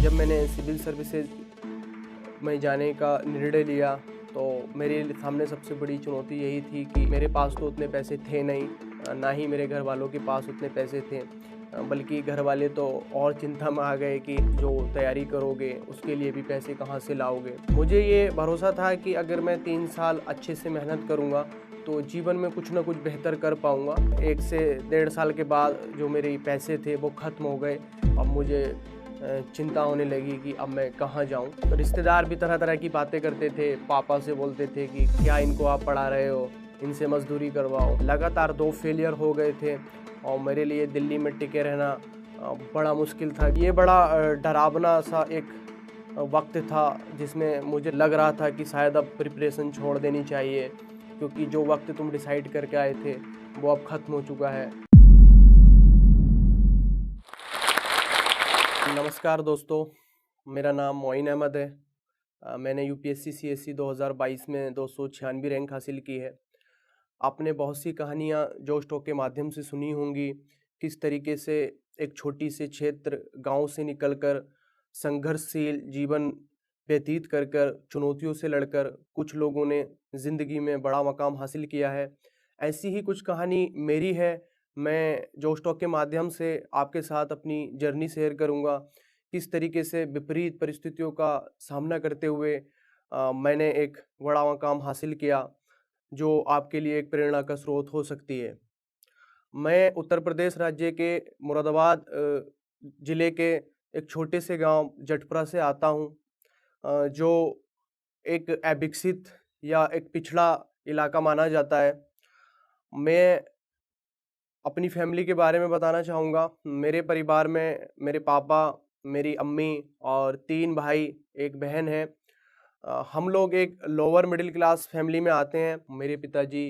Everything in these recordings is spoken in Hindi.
जब मैंने सिविल सर्विसेज में जाने का निर्णय लिया तो मेरे सामने सबसे बड़ी चुनौती यही थी कि मेरे पास तो उतने पैसे थे नहीं, ना ही मेरे घर वालों के पास उतने पैसे थे। बल्कि घर वाले तो और चिंता में आ गए कि जो तैयारी करोगे उसके लिए भी पैसे कहाँ से लाओगे। मुझे ये भरोसा था कि अगर मैं 3 साल अच्छे से मेहनत करूँगा तो जीवन में कुछ ना कुछ बेहतर कर पाऊँगा। 1 से डेढ़ साल के बाद जो मेरे पैसे थे वो ख़त्म हो गए। अब मुझे चिंता होने लगी कि अब मैं कहाँ जाऊँ। तो रिश्तेदार भी तरह तरह की बातें करते थे, पापा से बोलते थे कि क्या इनको आप पढ़ा रहे हो, इनसे मजदूरी करवाओ। लगातार 2 फेलियर हो गए थे और मेरे लिए दिल्ली में टिके रहना बड़ा मुश्किल था। ये बड़ा डरावना सा एक वक्त था जिसमें मुझे लग रहा था कि शायद अब प्रिपरेशन छोड़ देनी चाहिए, क्योंकि जो वक्त तुम डिसाइड करके आए थे वो अब ख़त्म हो चुका है। नमस्कार दोस्तों, मेरा नाम मोइन अहमद है। मैंने यूपीएससी सीएससी 2022 में 296 रैंक हासिल की है। आपने बहुत सी कहानियाँ जोश टॉक के माध्यम से सुनी होंगी, किस तरीके से एक छोटी से क्षेत्र गांव से निकलकर संघर्षशील जीवन व्यतीत कर कर चुनौतियों से लड़कर कुछ लोगों ने ज़िंदगी में बड़ा मकाम हासिल किया है। ऐसी ही कुछ कहानी मेरी है। मैं जोश टॉक के माध्यम से आपके साथ अपनी जर्नी शेयर करूंगा, किस तरीके से विपरीत परिस्थितियों का सामना करते हुए मैंने एक बड़ा मकाम हासिल किया, जो आपके लिए एक प्रेरणा का स्रोत हो सकती है। मैं उत्तर प्रदेश राज्य के मुरादाबाद ज़िले के एक छोटे से गांव जटपुरा से आता हूं, जो एक अविकसित या एक पिछड़ा इलाका माना जाता है। मैं अपनी फैमिली के बारे में बताना चाहूँगा। मेरे परिवार में मेरे पापा, मेरी अम्मी और 3 भाई, 1 बहन है। हम लोग एक लोअर मिडिल क्लास फैमिली में आते हैं। मेरे पिताजी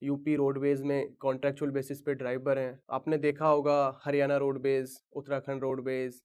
यूपी रोडवेज़ में कॉन्ट्रैक्चुअल बेसिस पे ड्राइवर हैं। आपने देखा होगा हरियाणा रोडवेज़, उत्तराखंड रोडवेज़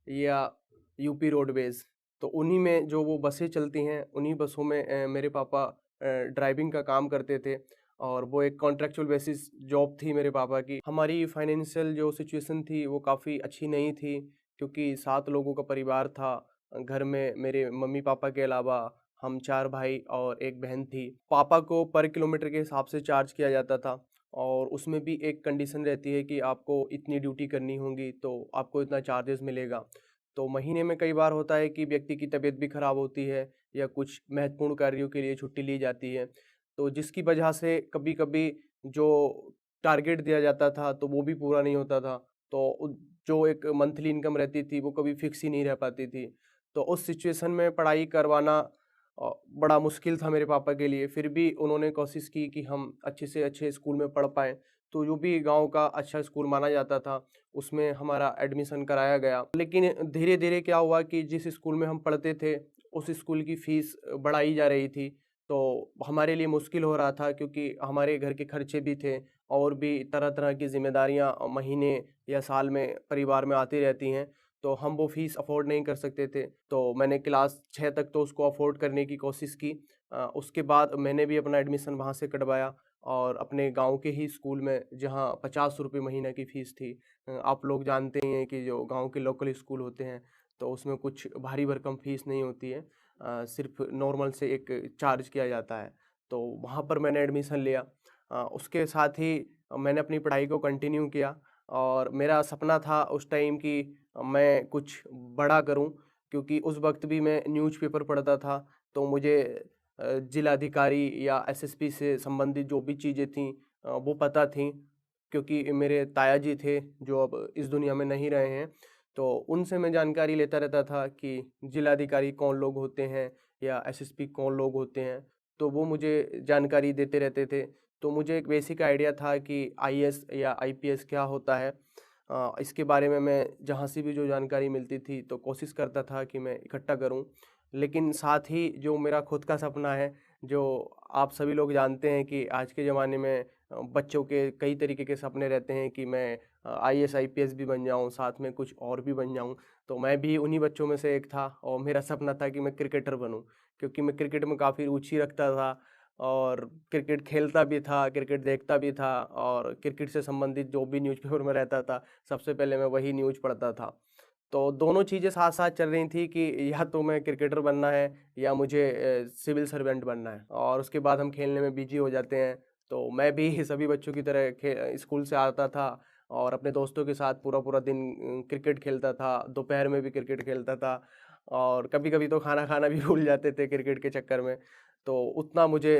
या यूपी रोडवेज़, तो उन्हीं में जो वो बसें चलती हैं, उन्हीं बसों में मेरे पापा ड्राइविंग का काम करते थे और वो एक कॉन्ट्रैक्चुअल बेसिस जॉब थी मेरे पापा की। हमारी फाइनेंशियल जो सिचुएशन थी वो काफ़ी अच्छी नहीं थी, क्योंकि 7 लोगों का परिवार था। घर में मेरे मम्मी-पापा के अलावा हम 4 भाई और 1 बहन थी। पापा को पर किलोमीटर के हिसाब से चार्ज किया जाता था और उसमें भी एक कंडीशन रहती है कि आपको इतनी ड्यूटी करनी होगी तो आपको इतना चार्जेस मिलेगा। तो महीने में कई बार होता है कि व्यक्ति की तबीयत भी खराब होती है या कुछ महत्वपूर्ण कार्यों के लिए छुट्टी ली जाती है। तो जिसकी वजह से कभी-कभी जो टारगेट दिया जाता था तो वो भी पूरा नहीं होता था। तो जो एक मंथली इनकम रहती थी वो कभी फिक्स ही नहीं रह पाती थी। तो उस सिचुएशन में पढ़ाई करवाना बड़ा मुश्किल था मेरे पापा के लिए। फिर भी उन्होंने कोशिश की कि हम अच्छे से अच्छे स्कूल में पढ़ पाएँ। तो जो भी गाँव का अच्छा स्कूल माना जाता था, उसमें हमारा एडमिशन कराया गया। लेकिन धीरे-धीरे क्या हुआ कि जिस स्कूल में हम पढ़ते थे, उस स्कूल की फ़ीस बढ़ाई जा रही थी। तो हमारे लिए मुश्किल हो रहा था, क्योंकि हमारे घर के खर्चे भी थे और भी तरह-तरह की ज़िम्मेदारियाँ महीने या साल में परिवार में आती रहती हैं। तो हम वो फ़ीस अफ़ोर्ड नहीं कर सकते थे। तो मैंने क्लास 6 तक तो उसको अफ़ोर्ड करने की कोशिश की। उसके बाद मैंने भी अपना एडमिशन वहाँ से कटवाया और अपने गाँव के ही स्कूल में, जहाँ ₹50 महीना की फ़ीस थी। आप लोग जानते ही हैं कि जो गाँव के लोकल स्कूल होते हैं, तो उसमें कुछ भारी भरकम फ़ीस नहीं होती है। सिर्फ़ नॉर्मल से एक चार्ज किया जाता है। तो वहाँ पर मैंने एडमिशन लिया। उसके साथ ही मैंने अपनी पढ़ाई को कंटिन्यू किया और मेरा सपना था उस टाइम कि मैं कुछ बड़ा करूं, क्योंकि उस वक्त भी मैं न्यूज़पेपर पढ़ता था। तो मुझे जिलाधिकारी या एसएसपी से संबंधित जो भी चीज़ें थीं वो पता थीं, क्योंकि मेरे ताया जी थे जो अब इस दुनिया में नहीं रहे हैं। तो उनसे मैं जानकारी लेता रहता था कि जिलाधिकारी कौन लोग होते हैं या एसएसपी कौन लोग होते हैं। तो वो मुझे जानकारी देते रहते थे। तो मुझे एक बेसिक आइडिया था कि आईएएस या आईपीएस क्या होता है। इसके बारे में मैं जहाँ से भी जो जानकारी मिलती थी तो कोशिश करता था कि मैं इकट्ठा करूँ। लेकिन साथ ही जो मेरा खुद का सपना है, जो आप सभी लोग जानते हैं कि आज के ज़माने में बच्चों के कई तरीके के सपने रहते हैं कि मैं आईएएस आईपीएस भी बन जाऊँ, साथ में कुछ और भी बन जाऊँ। तो मैं भी उन्हीं बच्चों में से एक था और मेरा सपना था कि मैं क्रिकेटर बनूँ, क्योंकि मैं क्रिकेट में काफ़ी रुचि रखता था और क्रिकेट खेलता भी था, क्रिकेट देखता भी था और क्रिकेट से संबंधित जो भी न्यूज़पेपर में रहता था, सबसे पहले मैं वही न्यूज़ पढ़ता था। तो दोनों चीज़ें साथ-साथ चल रही थी कि या तो मैं क्रिकेटर बनना है या मुझे सिविल सर्वेंट बनना है, और उसके बाद हम खेलने में बिज़ी हो जाते हैं। तो मैं भी सभी बच्चों की तरह स्कूल से आता था और अपने दोस्तों के साथ पूरा-पूरा दिन क्रिकेट खेलता था, दोपहर में भी क्रिकेट खेलता था और कभी-कभी तो खाना खाना भी भूल जाते थे क्रिकेट के चक्कर में। तो उतना मुझे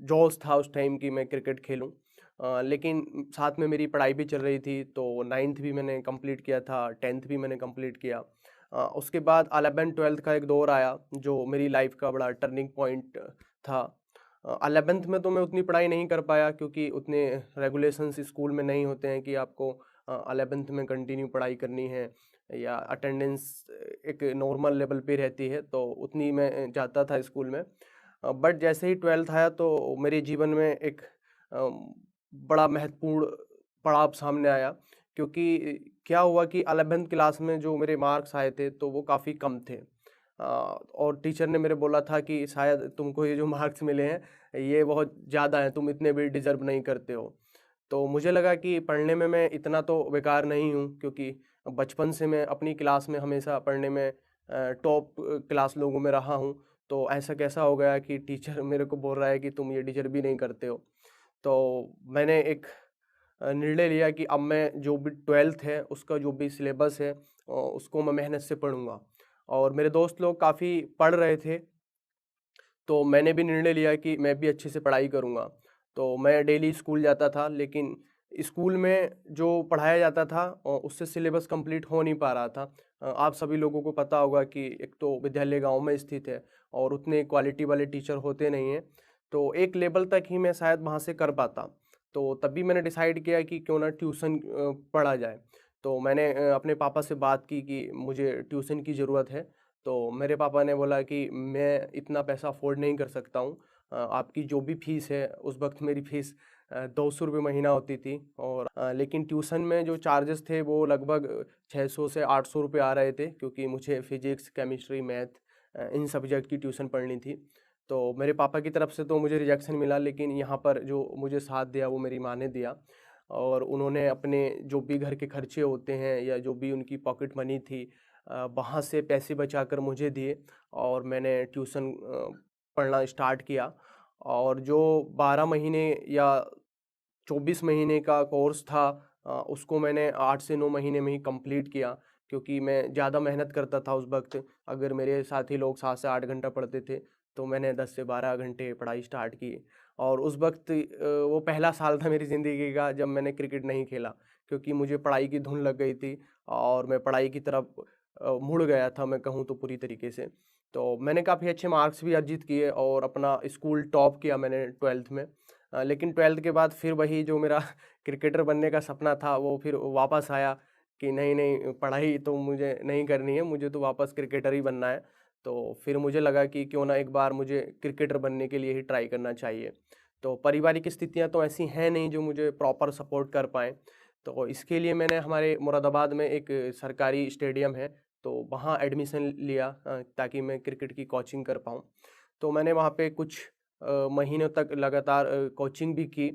जोश था उस टाइम कि मैं क्रिकेट खेलूँ। लेकिन साथ में मेरी पढ़ाई भी चल रही थी, तो 9th भी मैंने कंप्लीट किया था, 10th भी मैंने कंप्लीट किया। उसके बाद 11th-12th का एक दौर आया जो मेरी लाइफ का बड़ा टर्निंग पॉइंट था। 11th में तो मैं उतनी पढ़ाई नहीं कर पाया क्योंकि उतने रेगुलेशंस स्कूल में नहीं होते हैं कि आपको 11th में कंटिन्यू पढ़ाई करनी है या अटेंडेंस एक नॉर्मल लेवल पे रहती है, तो उतनी मैं जाता था स्कूल में। बट जैसे ही 12th आया तो मेरे जीवन में एक बड़ा महत्वपूर्ण पड़ाव सामने आया, क्योंकि क्या हुआ कि 11th क्लास में जो मेरे मार्क्स आए थे तो वो काफ़ी कम थे। और टीचर ने मेरे बोला था कि शायद तुमको ये जो मार्क्स मिले हैं ये बहुत ज़्यादा हैं, तुम इतने भी डिज़र्व नहीं करते हो। तो मुझे लगा कि पढ़ने में मैं इतना तो बेकार नहीं हूँ, क्योंकि बचपन से मैं अपनी क्लास में हमेशा पढ़ने में टॉप क्लास लोगों में रहा हूँ। तो ऐसा कैसा हो गया कि टीचर मेरे को बोल रहा है कि तुम ये डिज़र्व भी नहीं करते हो। तो मैंने एक निर्णय लिया कि अब मैं जो भी 12th है उसका जो भी सिलेबस है उसको मैं मेहनत से पढ़ूँगा। और मेरे दोस्त लोग काफ़ी पढ़ रहे थे, तो मैंने भी निर्णय लिया कि मैं भी अच्छे से पढ़ाई करूँगा। तो मैं डेली स्कूल जाता था, लेकिन स्कूल में जो पढ़ाया जाता था उससे सिलेबस कंप्लीट हो नहीं पा रहा था। आप सभी लोगों को पता होगा कि एक तो विद्यालय गाँव में स्थित है और उतने क्वालिटी वाले टीचर होते नहीं हैं। तो एक लेवल तक ही मैं शायद वहाँ से कर पाता। तो तभी मैंने डिसाइड किया कि क्यों ना ट्यूशन पढ़ा जाए। तो मैंने अपने पापा से बात की कि मुझे ट्यूशन की ज़रूरत है। तो मेरे पापा ने बोला कि मैं इतना पैसा अफ़ोर्ड नहीं कर सकता हूँ। आपकी जो भी फ़ीस है, उस वक़्त मेरी फ़ीस ₹200 महीना होती थी, और लेकिन ट्यूशन में जो चार्जेस थे वो लगभग 600 से ₹800 आ रहे थे, क्योंकि मुझे physics, chemistry, math in subject की ट्यूशन पढ़नी थी। तो मेरे पापा की तरफ से तो मुझे रिजेक्शन मिला, लेकिन यहाँ पर जो मुझे साथ दिया वो मेरी माँ ने दिया, और उन्होंने अपने जो भी घर के खर्चे होते हैं या जो भी उनकी पॉकेट मनी थी वहाँ से पैसे बचाकर मुझे दिए, और मैंने ट्यूशन पढ़ना स्टार्ट किया। और जो 12 महीने या 24 महीने का कोर्स था उसको मैंने 8 से 9 महीने में ही कंप्लीट किया, क्योंकि मैं ज़्यादा मेहनत करता था उस वक़्त। अगर मेरे साथी लोग 7 से 8 घंटा पढ़ते थे, तो मैंने 10 से 12 घंटे पढ़ाई स्टार्ट की। और उस वक़्त वो पहला साल था मेरी ज़िंदगी का जब मैंने क्रिकेट नहीं खेला, क्योंकि मुझे पढ़ाई की धुन लग गई थी और मैं पढ़ाई की तरफ मुड़ गया था, मैं कहूँ तो पूरी तरीके से। तो मैंने काफ़ी अच्छे मार्क्स भी अर्जित किए और अपना स्कूल टॉप किया मैंने 12th में। लेकिन 12th के बाद फिर वही जो मेरा क्रिकेटर बनने का सपना था वो फिर वापस आया कि नहीं, नहीं पढ़ाई तो मुझे नहीं करनी है, मुझे तो वापस क्रिकेटर ही बनना है। तो फिर मुझे लगा कि क्यों ना एक बार मुझे क्रिकेटर बनने के लिए ही ट्राई करना चाहिए। तो पारिवारिक स्थितियाँ तो ऐसी हैं नहीं जो मुझे प्रॉपर सपोर्ट कर पाएँ। तो इसके लिए मैंने हमारे मुरादाबाद में एक सरकारी स्टेडियम है, तो वहाँ एडमिशन लिया ताकि मैं क्रिकेट की कोचिंग कर पाऊँ। तो मैंने वहाँ पे कुछ महीनों तक लगातार कोचिंग भी की,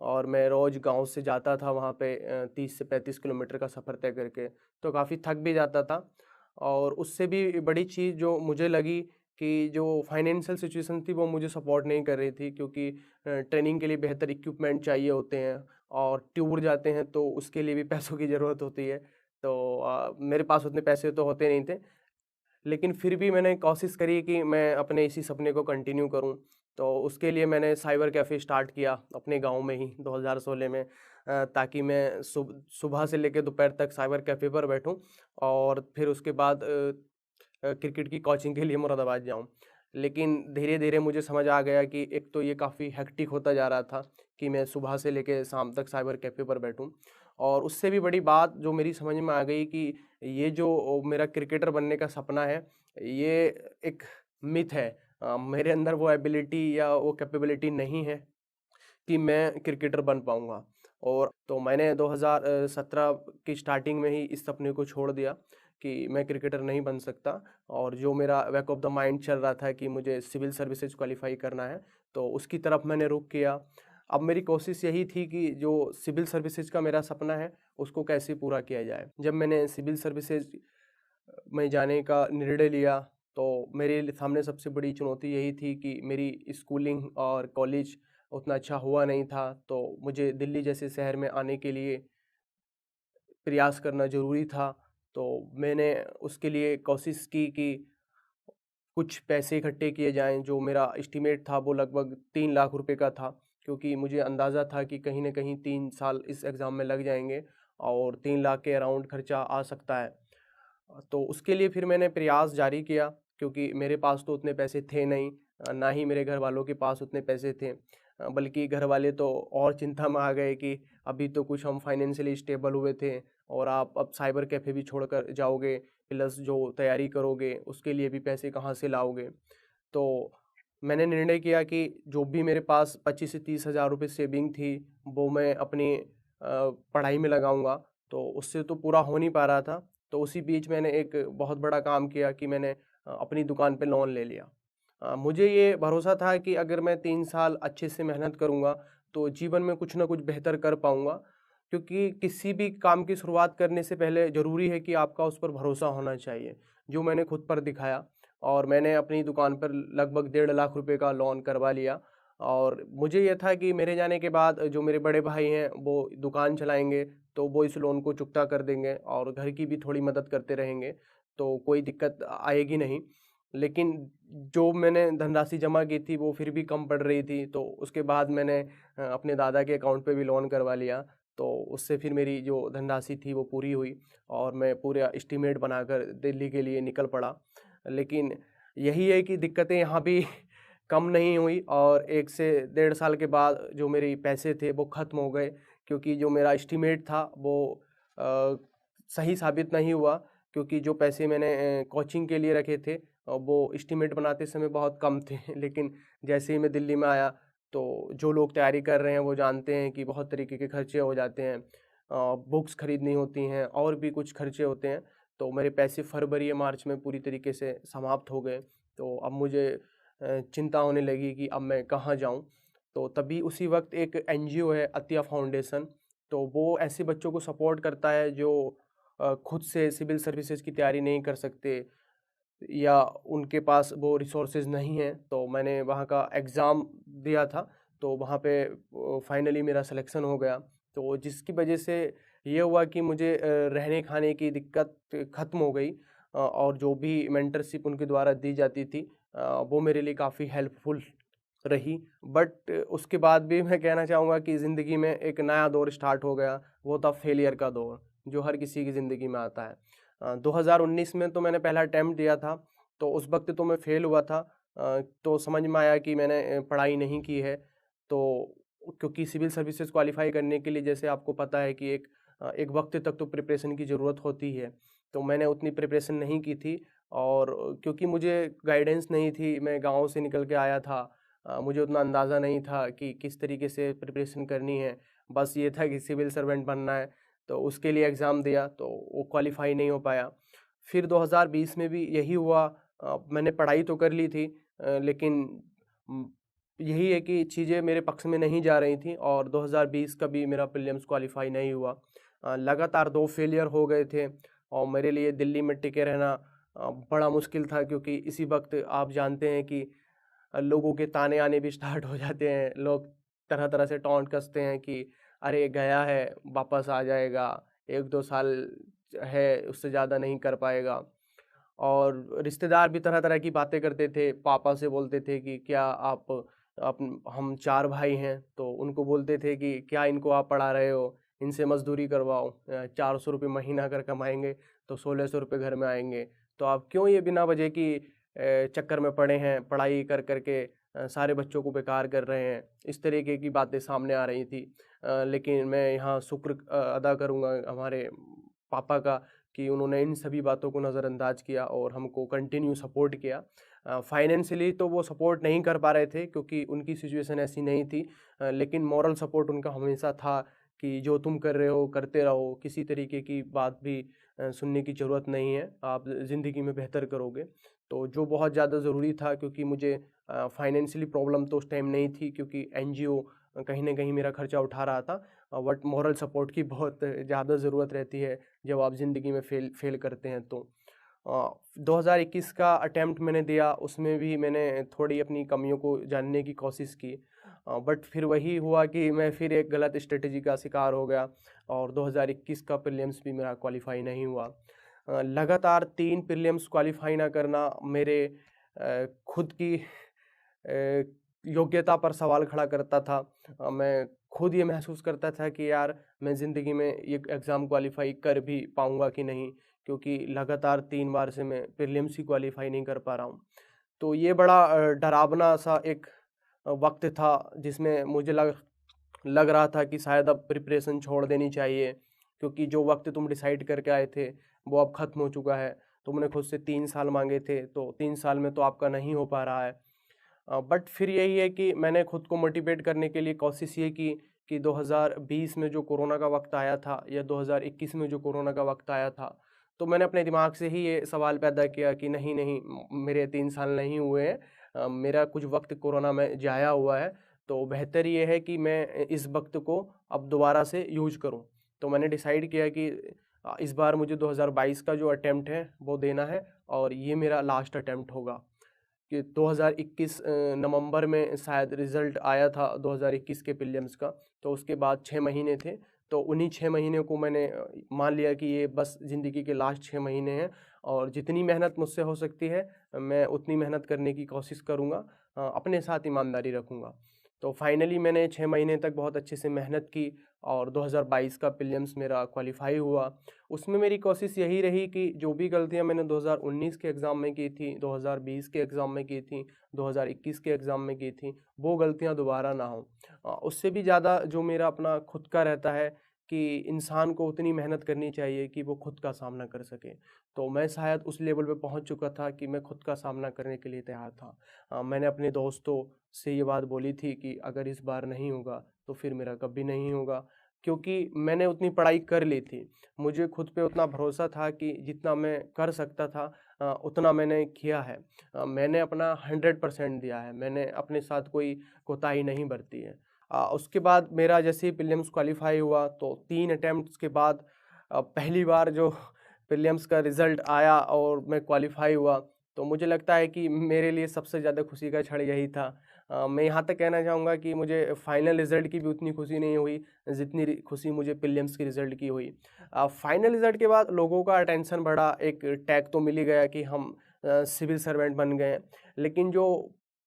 और मैं रोज़ गाँव से जाता था वहाँ पे 30 से 35 किलोमीटर का सफ़र तय करके, तो काफ़ी थक भी जाता था। और उससे भी बड़ी चीज़ जो मुझे लगी कि जो फाइनेंशियल सिचुएशन थी वो मुझे सपोर्ट नहीं कर रही थी, क्योंकि ट्रेनिंग के लिए बेहतर इक्विपमेंट चाहिए होते हैं, और टूर जाते हैं तो उसके लिए भी पैसों की ज़रूरत होती है। तो मेरे पास उतने पैसे तो होते नहीं थे। लेकिन फिर भी मैंने कोशिश करी कि मैं अपने इसी सपने को कंटिन्यू करूं। तो उसके लिए मैंने साइबर कैफ़े स्टार्ट किया अपने गांव में ही 2016 में, ताकि मैं सुबह से लेकर दोपहर तक साइबर कैफ़े पर बैठूं और फिर उसके बाद क्रिकेट की कोचिंग के लिए मुरादाबाद जाऊं। लेकिन धीरे-धीरे मुझे समझ आ गया कि एक तो ये काफ़ी हेक्टिक होता जा रहा था कि मैं सुबह से लेके शाम तक साइबर कैफ़े पर बैठूं, और उससे भी बड़ी बात जो मेरी समझ में आ गई कि ये जो मेरा क्रिकेटर बनने का सपना है, ये एक मिथ है। मेरे अंदर वो एबिलिटी या वो कैपेबिलिटी नहीं है कि मैं क्रिकेटर बन पाऊँगा। और तो मैंने 2017 की स्टार्टिंग में ही इस सपने को छोड़ दिया कि मैं क्रिकेटर नहीं बन सकता, और जो मेरा बैक ऑफ द माइंड चल रहा था कि मुझे सिविल सर्विसेज क्वालीफाई करना है, तो उसकी तरफ मैंने रुख किया। अब मेरी कोशिश यही थी कि जो सिविल सर्विसेज का मेरा सपना है उसको कैसे पूरा किया जाए। जब मैंने सिविल सर्विसेज में जाने का निर्णय लिया तो मेरे सामने सबसे बड़ी चुनौती यही थी कि मेरी स्कूलिंग और कॉलेज उतना अच्छा हुआ नहीं था, तो मुझे दिल्ली जैसे शहर में आने के लिए प्रयास करना ज़रूरी था। तो मैंने उसके लिए कोशिश की कि कुछ पैसे इकट्ठे किए जाएँ। जो मेरा एस्टीमेट था वो लगभग 3 लाख रुपए का था, क्योंकि मुझे अंदाज़ा था कि कहीं न कहीं 3 साल इस एग्ज़ाम में लग जाएँगे और 3 लाख के अराउंड खर्चा आ सकता है। तो उसके लिए फिर मैंने प्रयास जारी किया, क्योंकि मेरे पास तो उतने पैसे थे नहीं, ना ही मेरे घरवालों के पास उतने पैसे थे। बल्कि घरवाले तो और चिंता में आ गए कि अभी तो कुछ हम फाइनेंशियली स्टेबल हुए थे और आप अब साइबर कैफ़े भी छोड़कर जाओगे, प्लस जो तैयारी करोगे उसके लिए भी पैसे कहाँ से लाओगे। तो मैंने निर्णय किया कि जो भी मेरे पास 25 से 30 हज़ार रुपये सेविंग थी वो मैं अपनी पढ़ाई में लगाऊंगा। तो उससे तो पूरा हो नहीं पा रहा था। तो उसी बीच मैंने एक बहुत बड़ा काम किया कि मैंने अपनी दुकान पे लोन ले लिया। मुझे ये भरोसा था कि अगर मैं 3 साल अच्छे से मेहनत करूँगा तो जीवन में कुछ ना कुछ बेहतर कर पाऊँगा, क्योंकि किसी भी काम की शुरुआत करने से पहले ज़रूरी है कि आपका उस पर भरोसा होना चाहिए, जो मैंने खुद पर दिखाया। और मैंने अपनी दुकान पर लगभग 1.5 लाख रुपए का लोन करवा लिया और मुझे ये था कि मेरे जाने के बाद जो मेरे बड़े भाई हैं वो दुकान चलाएँगे, तो वो इस लोन को चुकता कर देंगे और घर की भी थोड़ी मदद करते रहेंगे, तो कोई दिक्कत आएगी नहीं। लेकिन जो मैंने धनराशि जमा की थी वो फिर भी कम पड़ रही थी, तो उसके बाद मैंने अपने दादा के अकाउंट पे भी लोन करवा लिया। तो उससे फिर मेरी जो धनराशि थी वो पूरी हुई और मैं पूरा एस्टीमेट बनाकर दिल्ली के लिए निकल पड़ा। लेकिन यही है कि दिक्कतें यहाँ भी कम नहीं हुई और 1 से 1.5 साल के बाद जो मेरे पैसे थे वो ख़त्म हो गए, क्योंकि जो मेरा एस्टीमेट था वो अ, सही साबित नहीं हुआ, क्योंकि जो पैसे मैंने कोचिंग के लिए रखे थे वो एस्टीमेट बनाते समय बहुत कम थे। लेकिन जैसे ही मैं दिल्ली में आया तो जो लोग तैयारी कर रहे हैं वो जानते हैं कि बहुत तरीके के खर्चे हो जाते हैं। बुक्स खरीदनी होती हैं और भी कुछ खर्चे होते हैं। तो मेरे पैसे फरवरी या मार्च में पूरी तरीके से समाप्त हो गए। तो अब मुझे चिंता होने लगी कि अब मैं कहाँ जाऊँ? तो तभी उसी वक़्त एक एनजीओ है अतिया फाउंडेशन, तो वो ऐसे बच्चों को सपोर्ट करता है जो खुद से सिविल सर्विसेज़ की तैयारी नहीं कर सकते या उनके पास वो रिसोर्सेज़ नहीं हैं। तो मैंने वहाँ का एग्ज़ाम दिया था, तो वहाँ पे फाइनली मेरा सिलेक्शन हो गया। तो जिसकी वजह से ये हुआ कि मुझे रहने-खाने की दिक्कत ख़त्म हो गई और जो भी मेंटरशिप उनके द्वारा दी जाती थी वो मेरे लिए काफ़ी हेल्पफुल रही। बट उसके बाद भी मैं कहना चाहूँगा कि ज़िंदगी में एक नया दौर स्टार्ट हो गया, वो था फेलियर का दौर, जो हर किसी की ज़िंदगी में आता है। 2019 में तो मैंने पहला अटेम्प्ट दिया था, तो उस वक़्त तो मैं फ़ेल हुआ था। तो समझ में आया कि मैंने पढ़ाई नहीं की है, तो क्योंकि सिविल सर्विसेज़ क्वालीफ़ाई करने के लिए जैसे आपको पता है कि एक वक़्त तक तो प्रिपरेशन की ज़रूरत होती है, तो मैंने उतनी प्रिपरेशन नहीं की थी और क्योंकि मुझे गाइडेंस नहीं थी, मैं गाँव से निकल के आया था। मुझे उतना अंदाज़ा नहीं था कि किस तरीके से प्रिपरेशन करनी है, बस ये था कि सिविल सर्वेंट बनना है, तो उसके लिए एग्ज़ाम दिया, तो वो क्वालीफ़ाई नहीं हो पाया। फिर 2020 में भी यही हुआ। मैंने पढ़ाई तो कर ली थी लेकिन उम, यही है कि चीज़ें मेरे पक्ष में नहीं जा रही थीं और 2020 का भी मेरा प्रीलिम्स क्वालीफ़ाई नहीं हुआ। लगातार 2 फेलियर हो गए थे और मेरे लिए दिल्ली में टिके रहना बड़ा मुश्किल था, क्योंकि इसी वक़्त आप जानते हैं कि लोगों के ताने आने भी स्टार्ट हो जाते हैं। लोग तरह-तरह से टॉन्ट कसते हैं कि अरे गया है, वापस आ जाएगा, 1-2 साल है, उससे ज़्यादा नहीं कर पाएगा। और रिश्तेदार भी तरह-तरह की बातें करते थे। पापा से बोलते थे कि क्या आप हम 4 भाई हैं, तो उनको बोलते थे कि क्या इनको आप पढ़ा रहे हो? इनसे मज़दूरी करवाओ। 400 रुपए महीना अगर कमाएँगे, तो 1600 रुपए घर में आएँगे। तो आप क्यों ये बिना वजह की चक्कर में पड़े हैं, पढ़ाई कर के सारे बच्चों को बेकार कर रहे हैं। इस तरीके की बातें सामने आ रही थी। लेकिन मैं यहाँ शुक्र अदा करूँगा हमारे पापा का कि उन्होंने इन सभी बातों को नज़रअंदाज किया और हमको कंटिन्यू सपोर्ट किया। फाइनेंशियली तो वो सपोर्ट नहीं कर पा रहे थे, क्योंकि उनकी सिचुएशन ऐसी नहीं थी, लेकिन मॉरल सपोर्ट उनका हमेशा था कि जो तुम कर रहे हो करते रहो, किसी तरीके की बात भी सुनने की ज़रूरत नहीं है, आप ज़िंदगी में बेहतर करोगे। तो जो बहुत ज़्यादा ज़रूरी था, क्योंकि मुझे फाइनेंशियली प्रॉब्लम तो उस टाइम नहीं थी, क्योंकि एनजीओ कहीं न कहीं मेरा खर्चा उठा रहा था। बट मॉरल सपोर्ट की बहुत ज़्यादा ज़रूरत रहती है जब आप ज़िंदगी में फ़ेल करते हैं तो। 2021 का अटेम्प्ट मैंने दिया, उसमें भी मैंने थोड़ी अपनी कमियों को जानने की कोशिश की। बट फिर वही हुआ कि मैं फिर एक गलत स्ट्रेटजी का शिकार हो गया और 2021 का प्रीलिम्स भी मेरा क्वालिफ़ाई नहीं हुआ। लगातार 3 प्रीलिम्स क्वालिफ़ाई ना करना मेरे खुद की योग्यता पर सवाल खड़ा करता था। मैं खुद ये महसूस करता था कि यार मैं ज़िंदगी में ये एग्ज़ाम क्वालिफ़ाई कर भी पाऊँगा कि नहीं, क्योंकि लगातार 3 बार से मैं प्रीलिम्स ही क्वालिफ़ाई नहीं कर पा रहा हूँ। तो ये बड़ा डरावना सा एक वक़्त था जिसमें मुझे लग रहा था कि शायद अब प्रिपरेशन छोड़ देनी चाहिए, क्योंकि जो वक़्त तुम डिसाइड करके आए थे वो अब ख़त्म हो चुका है। तुमने खुद से 3 साल माँगे थे, तो 3 साल में तो आपका नहीं हो पा रहा है। बट फिर यही है कि मैंने खुद को मोटिवेट करने के लिए कोशिश ये की कि 2020 में जो कोरोना का वक़्त आया था या 2021 में जो कोरोना का वक़्त आया था, तो मैंने अपने दिमाग से ही ये सवाल पैदा किया कि नहीं, नहीं, मेरे 3 साल नहीं हुए हैं। मेरा कुछ वक़्त कोरोना में ज़ाया हुआ है, तो बेहतर ये है कि मैं इस वक़्त को अब दोबारा से यूज़ करूँ। तो मैंने डिसाइड किया कि इस बार मुझे 2022 का जो अटेम्प्ट है वो देना है और ये मेरा लास्ट अटेम्प्ट होगा। कि 2021 नवंबर में शायद रिज़ल्ट आया था 2021 के प्रीलिम्स का, तो उसके बाद 6 महीने थे, तो उन्हीं 6 महीने को मैंने मान लिया कि ये बस ज़िंदगी के लास्ट 6 महीने हैं और जितनी मेहनत मुझसे हो सकती है, मैं उतनी मेहनत करने की कोशिश करूँगा। अपने साथ ईमानदारी रखूँगा। तो फाइनली मैंने 6 महीने तक बहुत अच्छे से मेहनत की और 2022 का प्रीलिम्स मेरा क्वालिफ़ाई हुआ। उसमें मेरी कोशिश यही रही कि जो भी गलतियाँ मैंने 2019 के एग्ज़ाम में की थी, 2020 के एग्ज़ाम में की थी, 2021 के एग्ज़ाम में की थी, वो गलतियाँ दोबारा ना हों। उससे भी ज़्यादा जो मेरा अपना खुद का रहता है कि इंसान को उतनी मेहनत करनी चाहिए कि वो खुद का सामना कर सके। तो मैं शायद उस लेवल पे पहुँच चुका था कि मैं खुद का सामना करने के लिए तैयार था। मैंने अपने दोस्तों से ये बात बोली थी कि अगर इस बार नहीं होगा, तो फिर मेरा कभी नहीं होगा, क्योंकि मैंने उतनी पढ़ाई कर ली थी। मुझे खुद पे उतना भरोसा था कि जितना मैं कर सकता था उतना मैंने किया है। मैंने अपना 100% दिया है, मैंने अपने साथ कोई कोताही नहीं बरती है। उसके बाद मेरा जैसे ही प्रीलिम्स क्वालिफ़ाई हुआ तो 3 अटेम्प्ट्स के बाद पहली बार जो प्रीलिम्स का रिज़ल्ट आया और मैं क्वालिफ़ाई हुआ, तो मुझे लगता है कि मेरे लिए सबसे ज़्यादा खुशी का क्षण यही था। मैं यहाँ तक कहना चाहूँगा कि मुझे फाइनल रिज़ल्ट की भी उतनी खुशी नहीं हुई, जितनी खुशी मुझे प्रीलिम्स के रिज़ल्ट की हुई। फाइनल रिज़ल्ट के बाद लोगों का अटेंशन बढ़ा, एक टैग तो मिल ही गया कि हम सिविल सर्वेंट बन गए। लेकिन जो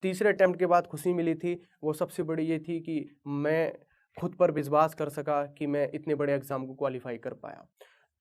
तीसरे अटेम्प्ट के बाद खुशी मिली थी, वो सबसे बड़ी ये थी कि मैं खुद पर विश्वास कर सका कि मैं इतने बड़े एग्ज़ाम को क्वालिफ़ाई कर पाया।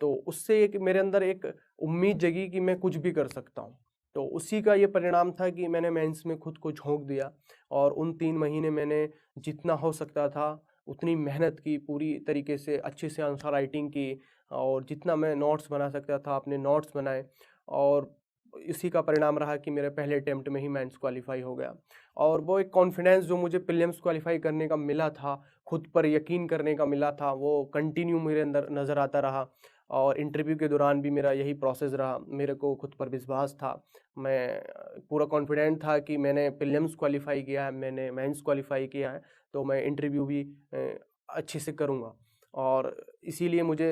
तो उससे एक मेरे अंदर एक उम्मीद जगी कि मैं कुछ भी कर सकता हूँ। तो उसी का ये परिणाम था कि मैंने मेंस में खुद को झोंक दिया और उन 3 महीने मैंने जितना हो सकता था उतनी मेहनत की, पूरी तरीके से अच्छे से आंसर राइटिंग की और जितना मैं नोट्स बना सकता था अपने नोट्स बनाए और इसी का परिणाम रहा कि मेरे पहले अटेम्प्ट में ही मेंस क्वालिफ़ाई हो गया। और वो एक कॉन्फिडेंस जो मुझे प्रीलिम्स क्वालिफ़ाई करने का मिला था, खुद पर यकीन करने का मिला था, वो कंटिन्यू मेरे अंदर नज़र आता रहा और इंटरव्यू के दौरान भी मेरा यही प्रोसेस रहा। मेरे को खुद पर विश्वास था, मैं पूरा कॉन्फिडेंट था कि मैंने प्रीलिम्स क्वालिफ़ाई किया है, मैंने मेंस क्वालिफ़ाई किया है, तो मैं इंटरव्यू भी अच्छे से करूँगा। और इसीलिए मुझे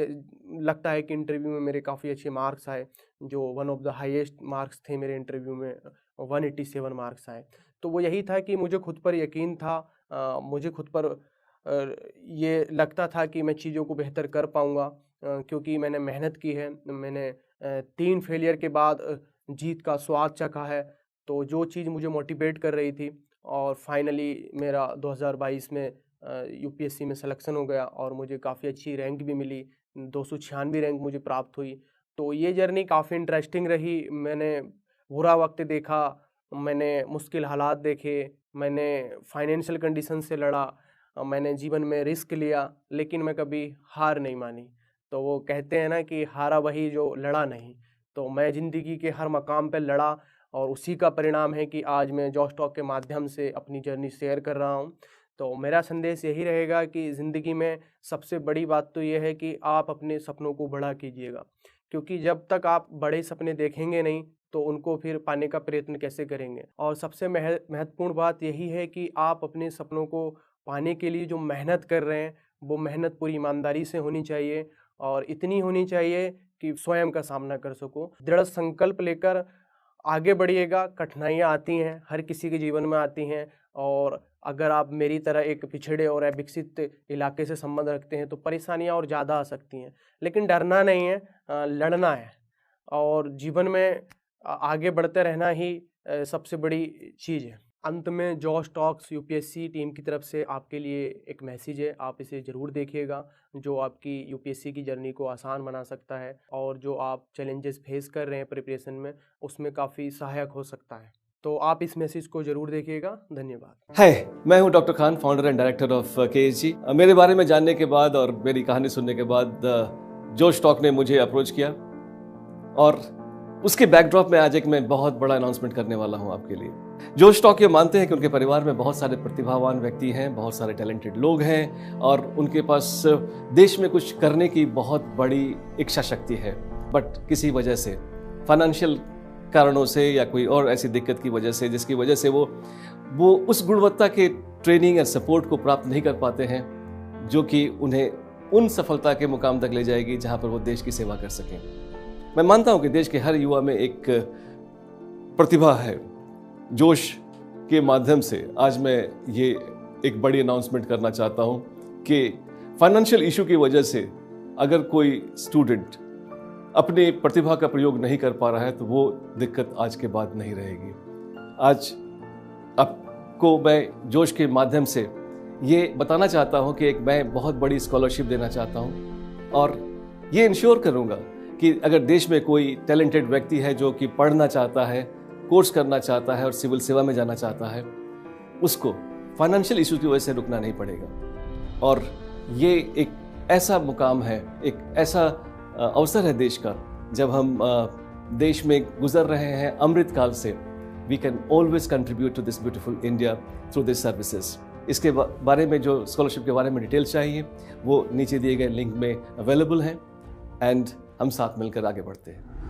लगता है कि इंटरव्यू में मेरे काफ़ी अच्छे मार्क्स आए, जो one of the highest marks थे मेरे इंटरव्यू में, 187 मार्क्स आए। तो वो यही था कि मुझे खुद पर यकीन था, मुझे खुद पर ये लगता था कि मैं चीज़ों को बेहतर कर पाऊँगा, क्योंकि मैंने मेहनत की है, मैंने 3 फेलियर के बाद जीत का स्वाद चखा है, तो जो चीज़ मुझे मोटिवेट कर रही थी और फाइनली मेरा 2022 में यूपीएससी में सिलेक्शन हो गया और मुझे काफ़ी अच्छी रैंक भी मिली, 296 रैंक मुझे प्राप्त हुई। तो ये जर्नी काफ़ी इंटरेस्टिंग रही, मैंने बुरा वक़्त देखा, मैंने मुश्किल हालात देखे, मैंने फाइनेंशियल कंडीशन से लड़ा, मैंने जीवन में रिस्क लिया, लेकिन मैं कभी हार नहीं मानी। तो वो कहते हैं ना कि हारा वही जो लड़ा नहीं। तो मैं ज़िंदगी के हर मकाम पे लड़ा और उसी का परिणाम है कि आज मैं जॉश टॉक के माध्यम से अपनी जर्नी शेयर कर रहा हूँ। तो मेरा संदेश यही रहेगा कि ज़िंदगी में सबसे बड़ी बात तो ये है कि आप अपने सपनों को बड़ा कीजिएगा, क्योंकि जब तक आप बड़े सपने देखेंगे नहीं, तो उनको फिर पाने का प्रयत्न कैसे करेंगे। और सबसे महत्वपूर्ण बात यही है कि आप अपने सपनों को पाने के लिए जो मेहनत कर रहे हैं वो मेहनत पूरी ईमानदारी से होनी चाहिए और इतनी होनी चाहिए कि स्वयं का सामना कर सको। दृढ़ संकल्प लेकर आगे बढ़िएगा। कठिनाइयाँ आती हैं, हर किसी के जीवन में आती हैं, और अगर आप मेरी तरह एक पिछड़े और अविकसित इलाके से संबंध रखते हैं तो परेशानियाँ और ज़्यादा आ सकती हैं। लेकिन डरना नहीं है, लड़ना है और जीवन में आगे बढ़ते रहना ही सबसे बड़ी चीज़ है। अंत में जॉश टॉक्स यूपीएससी टीम की तरफ से आपके लिए एक मैसेज है, आप इसे ज़रूर देखिएगा, जो आपकी यूपीएससी की जर्नी को आसान बना सकता है और जो आप चैलेंजेस फेस कर रहे हैं प्रिपरेशन में उसमें काफ़ी सहायक हो सकता है। तो आप इस मैसेज को जरूर देखिएगा। धन्यवाद। हाय, मैं हूं doctor Khan, founder and director of KSG. मेरे बारे में जानने के बाद और मेरी कहानी सुनने के बाद जोश टॉक ने मुझे अप्रोच किया और उसके बैकड्रॉप में आज एक मैं बहुत बड़ा अनाउंसमेंट करने वाला हूं आपके लिए। जोश टॉक ये मानते हैं कि उनके परिवार में बहुत सारे प्रतिभावान व्यक्ति हैं, बहुत सारे टैलेंटेड लोग हैं और उनके पास देश में कुछ करने की बहुत बड़ी इच्छा शक्ति है, बट किसी वजह से, फाइनेंशियल कारणों से या कोई और ऐसी दिक्कत की वजह से, जिसकी वजह से वो उस गुणवत्ता के ट्रेनिंग और सपोर्ट को प्राप्त नहीं कर पाते हैं जो कि उन्हें उन सफलता के मुकाम तक ले जाएगी जहां पर वो देश की सेवा कर सकें। मैं मानता हूं कि देश के हर युवा में एक प्रतिभा है। जोश के माध्यम से आज मैं ये एक बड़ी अनाउंसमेंट करना चाहता हूं कि फाइनेंशियल इशू की वजह से अगर कोई स्टूडेंट अपनी प्रतिभा का प्रयोग नहीं कर पा रहा है तो वो दिक्कत आज के बाद नहीं रहेगी। आज आपको मैं जोश के माध्यम से ये बताना चाहता हूं कि मैं बहुत बड़ी स्कॉलरशिप देना चाहता हूं और ये इंश्योर करूंगा कि अगर देश में कोई टैलेंटेड व्यक्ति है जो कि पढ़ना चाहता है, कोर्स करना चाहता है और सिविल सेवा में जाना चाहता है, उसको फाइनेंशियल इशू की वजह से रुकना नहीं पड़ेगा। और ये एक ऐसा मुकाम है, एक ऐसा अवसर है देश का, जब हम देश में गुजर रहे हैं अमृत काल से, we can always contribute to this beautiful India through this services. इसके बारे में जो स्कॉलरशिप के बारे में डिटेल चाहिए वो नीचे दिए गए लिंक में अवेलेबल हैं एंड हम साथ मिलकर आगे बढ़ते हैं।